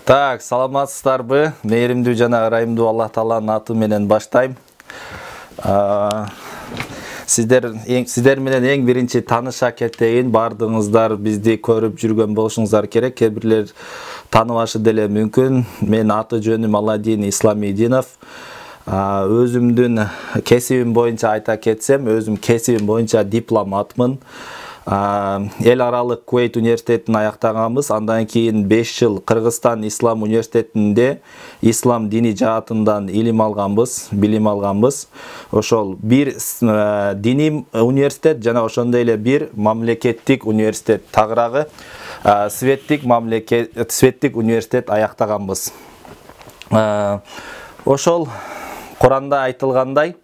Так, саламатсыздарбы? Мээримдүү жана ырайымдуу Аллах Тааланын аты менен баштайм. Сиздер менен эң биринчи тааныша кетейин. Бардыгыңыздар бизди көрүп жүргөн болушуңуздар керек. Кээ бирлер тааныбашы деле мүмкүн. Мен аты жөнүм Аладдин Исламидинов. Өзүмдүн кесибим боюнча айта кетсем, өзүм кесибим боюнча дипломатмын. Эл аралык Куейт университетин аяктаганбыз. Андан кийин 5 жыл Кыргызстан Ислам университетинде ислам дини жаатынан билим алганбыз. Ошол бир диний университет жана ошондой эле бир мамлекеттик университет, тагыраагы светтик университет аяктаганбыз. Ошол Куранда айтылгандай,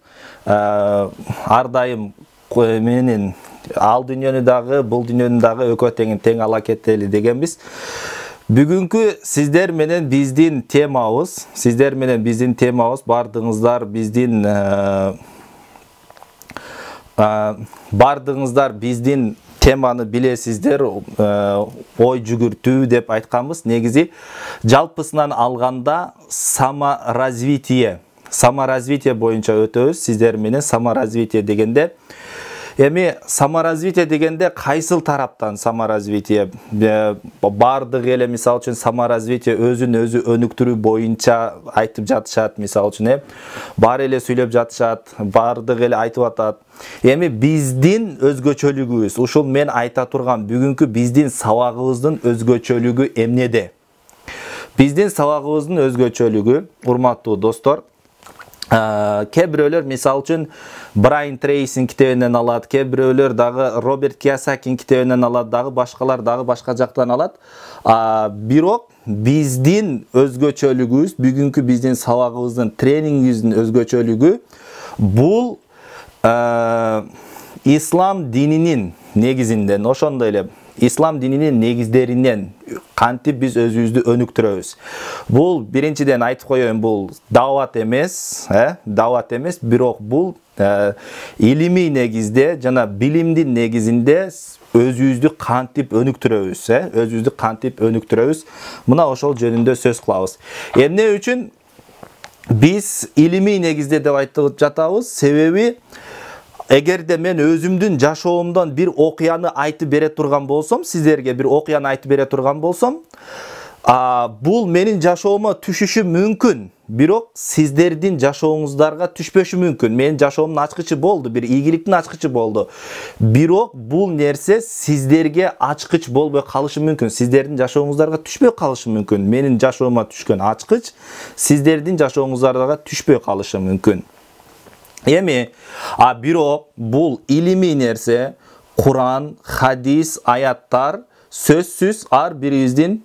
ар дайым менин ал дүйнөнү дагы, бул дүйнөнү дагы экөө тең ала кетели дегенбиз. Бүгүнкү сиздер менен биздин темабыз, бардыгыңыздар биздин теманы билесиздер, ой жүгүртүү деп айтканбыз. Негизи жалпысынан алганда саморазвитие боюнча өтөбүз. Сиздер менен саморазвитие дегенде кайсыл тараптан саморазвитие? Бардык эле мисалы үчүн саморазвитие өзүн өзү өнүктүрүү боюнча айтып жатышат, мисалы үчүн бар эле сүйлөп жатышат, бардык эле айтып атат. Биздин өзгөчөлүгүбүз, ушул мен айта турган бүгүнкү биздин сабагыбыздын өзгөчөлүгү эмнеде? Биздин сабагыбыздын өзгөчөлүгү, урматтуу достор, кээ бирөөлөр мисалы үчүн Брайан Трейсинин китебинен алат, кээ бирөөлөр дагы Роберт Кийосакинин китебинен алат, дагы башкалар дагы башка жактан алат. Бирок биздин өзгөчөлүгүбүз, бүгүнкү биздин сабагыбыздын, тренингибиздин өзгөчөлүгү бул ислам дининин негизинден, ошондой эле ислам дининин негиздеринен кантип биз өзүбүздү өнүктүрөбүз. Бул биринчиден айтып коеюн, бул дават эмес, бирок бул илимий негизде жана билимдин негизинде өзүбүздү кантип өнүктүрөбүз, мына ошол жөнүндө сөз кылабыз. Эмне үчүн биз илимий негизде деп айтып жатабыз? Себеби эгерде мен өзүмдүн жашоомдон бир окуяны айтып бере турган болсом, сиздерге бир окуяны айтып бере турган болсом, бул менин жашоомо түшүшү мүмкүн, бирок сиздердин жашооңуздарга түшпөшү мүмкүн. Менин жашоомдун ачкычы болду, бир ийгиликтин ачкычы болду. Бирок бул нерсе сиздерге ачкыч болбой калышы мүмкүн, сиздердин жашооңуздарга түшпөй калышы мүмкүн. Менин жашоомо түшкөн ачкыч сиздердин жашооңуздарга түшпөй калышы мүмкүн. Бирок бул илимий нерсе, Куран, хадис, аяттар сөзсүз ар бирибиздин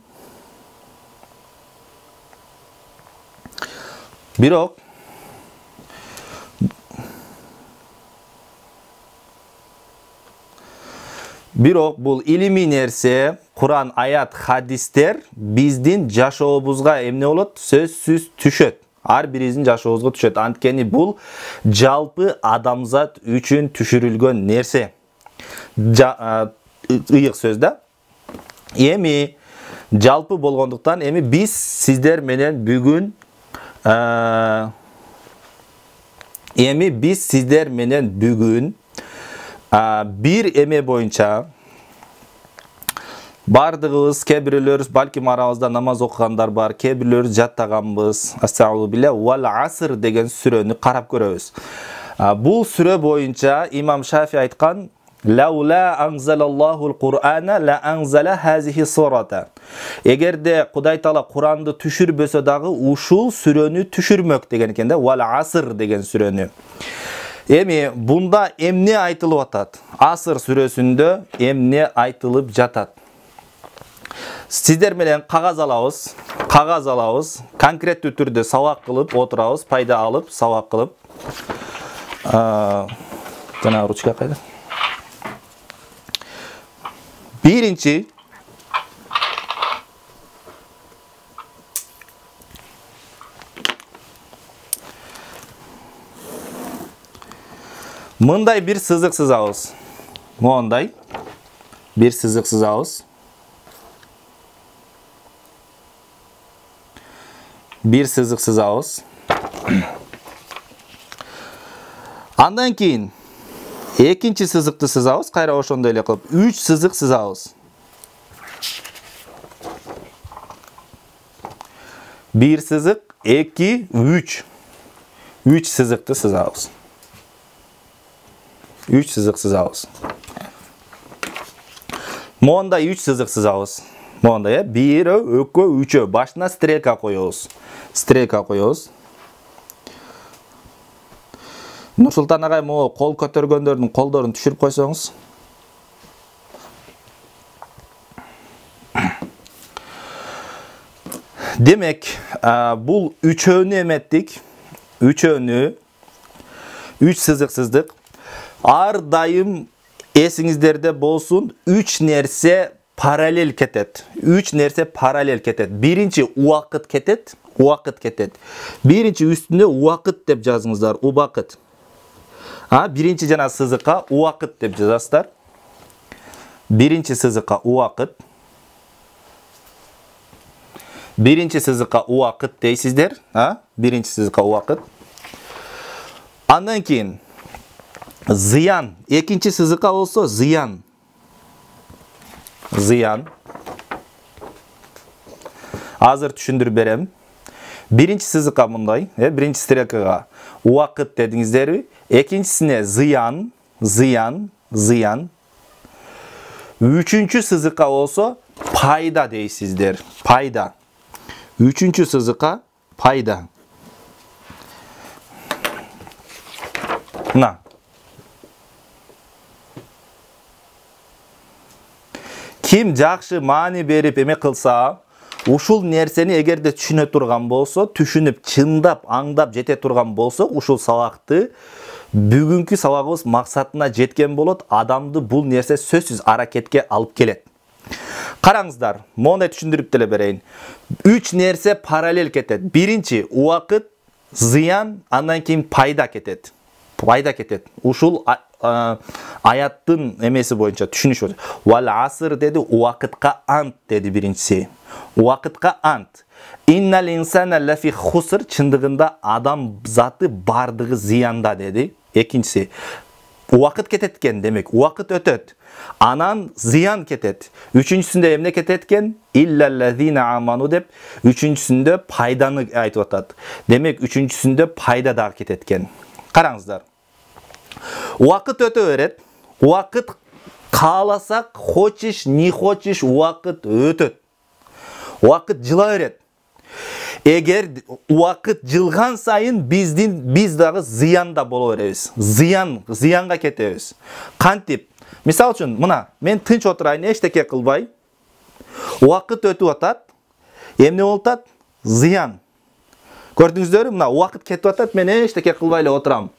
бул илимий нерсе, Куран, аят, хадистер биздин жашообузга эмне болот? Сөзсүз түшөт. Ар бирибиздин жашообузга түшөт. Анткени бул жалпы адамзат үчүн түшүрүлгөн нерсе. Ыйык сөз да. Жалпы болгондуктан биз сиздер менен бүгүн бир эме боюнча бардыгыбыз, кээ бирөөлөр балким арабызда намаз окугандар бар, кээ бирөөлөр жаттаганбыз. Астагфирулла вал аср деген сүрөнү карап көрөбүз. Бул сүрө боюнча Имам Шафи айткан: "Лаула анзалаллахул Кур'ана ла анзала хазихи сурата". Эгерде Кудай Таала Куранды түшүрбөсө дагы ушул сүрөнү түшүрмөк деген экен да, вал аср деген сүрөнү. Бунда эмне айтылып атат? Аср сүрөсүндө эмне айтылып жатат? Сиздер менен кагаз алабыз, конкреттүү түрдө сабак кылып отурабыз, пайда алып, сабак кылып. Жана ручка кайда? Биринчи мындай бир сызык сызабыз. Мондай bir sızık sızağız. Bir sızık sızabыз. Andan keyin ekinchi sızıkты sızabız. Kayra ошондой эле кылып 3 sızık sızabız. Bir sızık, 2, 3. 3 sızıkты sızabız. 3 sızık sızabız. Monda 3 sızık sızabız. Monda ya 1, 2, 3. Başına strelka koyuyoruz. Strelka koyuyoruz. Nursultan agay mo kol көтөргөндөрдүн колдорун түшүрүп койсоңуз. Demek bu üçöğünü emettik. Üçöğünü 3 sızık sızdık. Ar dayım esingizlerde bolsun 3 nerse paralel ketet. 3 nerse paralel ketet. Birinci uakıt ketet. Uakıt ketet. Birinci üstünde uakıt dep жазыңыздар. Ubakıt. Birinci jana sızıkka uakıt dep жазасыздар. Birinci sızıkka uakıt. Birinci sızıkka uakıt deysizler. Birinci sızıkka uakıt. Andan keyin ziyan. Ekinci sızıkka olsa ziyan. Ziyan. Hazır düşündürüp berem. Birinci sızıkka bunday. Birinci strelkaga uakıt dediğinizleri. Ekincisine ziyan. Ziyan. Ziyan. Üçüncü sızıkka olsa payda deysizler. Payda. Üçüncü sızıkka payda. Kim jakşı mani berip emek kılsa, ушул нерсени эгерде түшүнө турган болсо, түшүнүп, чындап, аңдап жете турган болсо, ушул сабакты бүгүнкү сабагыбыз максатына жеткен болот. Адамды бул нерсе сөзсүз аракетке алып келет. Караңыздар, мондай түшүндүрүп деле берейин. 3 нерсе параллел кетет. Биринчи убакыт, зыян, андан кийин пайда кетет. Пайда кетет. Ушул аяттын эмеси боюнча түшүнүш боюнча. Вал аср деди, убакытка ант деди биринчиси. Убакытка ант. Иннал инсана лафи хуср, чындыгында адам заты бардыгы зыянда деди. Экинчиси. Убакыт кетет экен, демек убакыт өтөт. Анан зыян кетет. Үчүнчүсүндө эмне кетет экен? Иллаллазина аману деп, үчүнчүсүндө пайданы айтып атат. Демек үчүнчүсүндө пайда дагы кетет экен. Караңыздар. Убакыт өтө берет. Убакыт кааласак, хочеш, не хочеш, убакыт өтөт. Убакыт жыла берет. Эгер убакыт жылган сайын биз дагы зыянда боло беребиз. Зыянга кетебиз. Кантип? Мисал үчүн, мына, мен тынч отурайын, эчтеке кылбай. Убакыт өтүп атат. Эмне болуп атат? Зыян. Көрдүңүздөрбү? Мына, убакыт кетип атат, мен эчтеке кылбай эле отурам.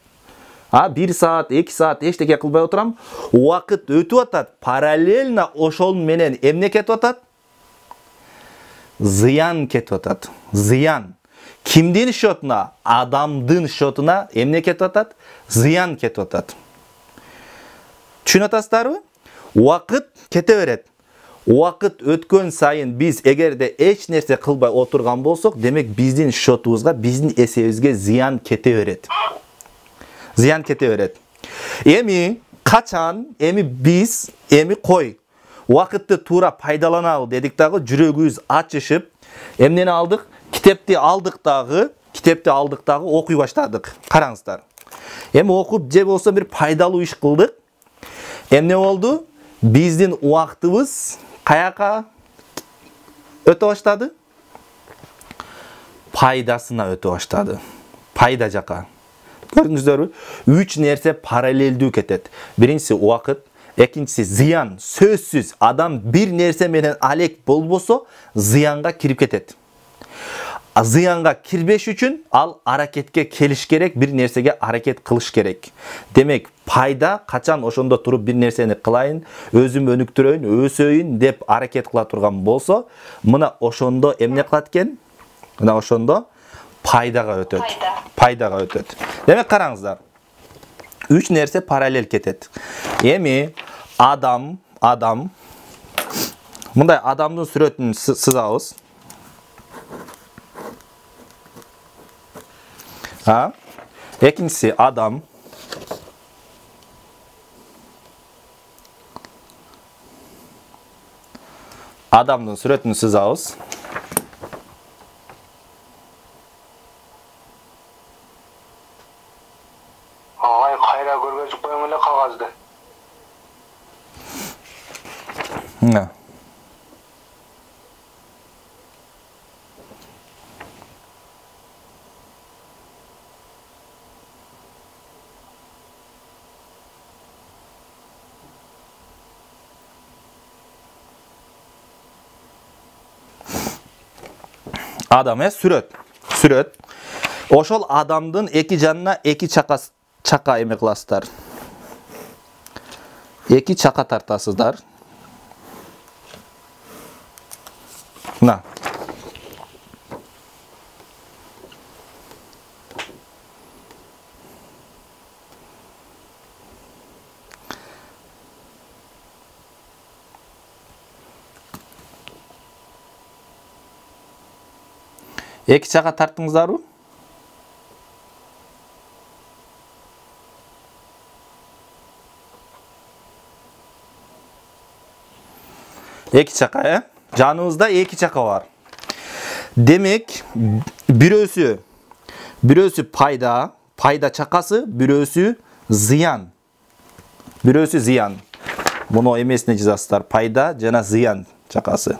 1 saat, 2 saat эчтеке кылбай отурам. Убакыт өтүп атат. Параллельно ошол менен эмне кетип атат? Зыян кетип атат. Зыян. Кимдин шотуна? Адамдын шотуна эмне кетип атат? Зыян кетип атат. Түшүнүп атасыздарбы? Убакыт кете берет. Убакыт өткөн сайын биз эгерде эч нерсе кылбай отурган болсок, демек биздин шотубузга, биздин эсебибизге зыян кете берет. Зыян кете берет. Эми качан, эми биз, эми кой. Убакытты туура пайдаланалы дедик дагы, жүрөгүбүз ачышып, эмнени алдык? Китепти алдык дагы, окуй баштадык. Караңыздар. Эми окуп же болсо бир пайдалуу иш кылдык. Эмне болду? Биздин убактыбыз каяка өтө баштады? Пайдасына өтө баштады. Пайда жака. Көрдүңүздөрбү? 3 нерсе параллелдүү кетет. Биринчиси убакыт, экинчиси зыян. Сөзсүз адам бир нерсе менен алек болбосо, зыянга кирип кетет. Зыянга кирбеш үчүн ал аракетке келиш керек, бир нерсеге аракет кылыш керек. Демек, пайда качан ошондо туруп бир нерсени кылайын, өзүм өнүктүрөйүн, өсөйүн деп аракет кыла турган болсо, мына ошондо эмне кылат экен? Мына ошондо пайдага өтөт. Пайдага өтөт. Демек, караңыздар. 3 нерсе параллел кетет. Эми адам, мындай адамдын сүрөтүн сызабыз. Ha? Ekинчisi adam. Adamdın suretini sızabız. Ağay kayra görgözüp koyun ele kagazdı. Ha. Adam süret. Süret. Oşol adamdın eki janına eki çaka emeklasızlar. Eki çaka tartasızlar. Na. Eki çaka tarttыңыздар mı? Eki çaka, Canınızda eki çaka var. Demek birösü payda çakası, birösü ziyan. Birösü ziyan. Bunu emesine cizasızlar. Payda jana ziyan çakası.